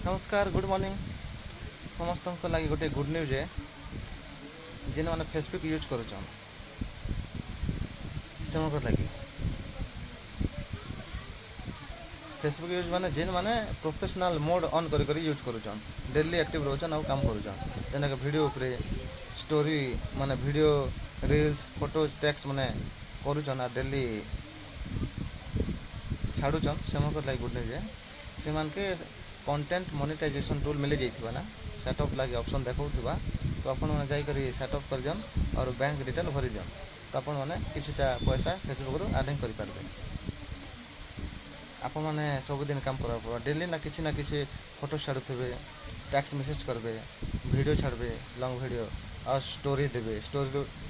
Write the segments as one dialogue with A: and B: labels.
A: नमस्कार good morning समस्त लगे गोटे गुड न्यूज है जेन मैंने फेसबुक यूज करुचन से लगे फेसबुक यूज माने जेन माने प्रोफेशनल मोड ऑन करी यूज करुचन डेली एक्टिव रोचन और काम करुचन जेना वीडियो उपरे स्टोरी माने वीडियो रील्स फोटो टेक्स्ट माने करुचन और डेली छाड़ुचन से लगे गुड न्यूज है से के कंटेंट मोनेटाइजेशन टूल मिल जाइथिबा ना सेटअप लगे ऑप्शन देखौथिबा तो अपन माने जाई करी सेटअप कर जन और बैंक डिटेल भरी दियन तो अपन माने किछटा पैसा फेसबुक रो अर्निंग करि पारबे। अपन माने सब दिन काम करबा पड़ो डेली ना किछि फोटो छाड़ुथिबे टेक्स्ट मैसेज करबे वीडियो छाड़बे लॉन्ग वीडियो और स्टोरी देबे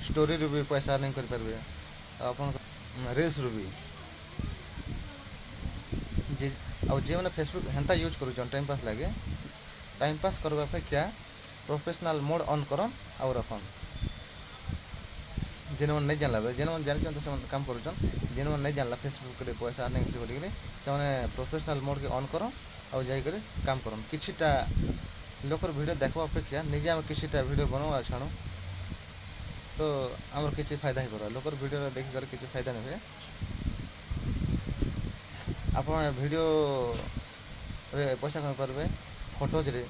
A: स्टोरी रो भी पैसा अर्निंग करि पारबे अपन रील्स रो भी जे और जे मैंने फेसबुक हेन्ता यूज करुचन टाइम पास लगे टाइम पास करबा अपेक्षा प्रोफेशनल मोड ऑन करन और रखन जेन मन नहीं जानला जेन मन जानि तो से काम करुचन जेन मन नहीं जानला फेसबुक रे पैसा अर्निंग से बोली से माने प्रोफेशनल मोड के ऑन करन और जाई करे काम करन किछिटा लोकर वीडियो देखबा अपेक्षा निजे हम किछिटा वीडियो बनाओ आ छाणो तो हमर किछि फायदा ही पड़ो लोकर वीडियो देखि कर किछि फायदा नहीं है आप वीडियो रे पैसा कम पारे फोटोज रे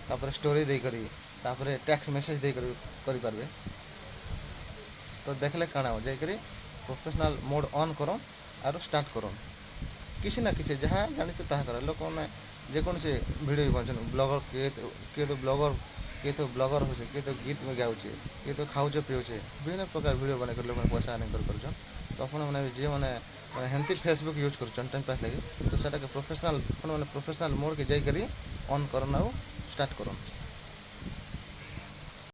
A: तापर स्टोरी दे करी तापर टैक्स मैसेज दे करी पारबे तो देखले काना हो जाई करी प्रोफेशनल मोड ऑन करो और स्टार्ट करो किसी ना किसी जहाँ जानी ताहा कर लोक मैंने जेकोसी वीडियो बनछन ब्लॉगर किए तो ब्लॉगर किए तो ब्लॉगर हो किए तो गीत में गाऊे किए तो खाऊे पीऊे विभिन्न प्रकार वीडियो बना कर लोक पैसा अर्निंग कर तो अपन मैंने जी मैंने हेंती फेसबुक यूज कर टाइम पास लगे तो सेटा के प्रोफेशनल मैंने प्रोफेशनल मोड के जाई करी ऑन करन और स्टार्ट करन।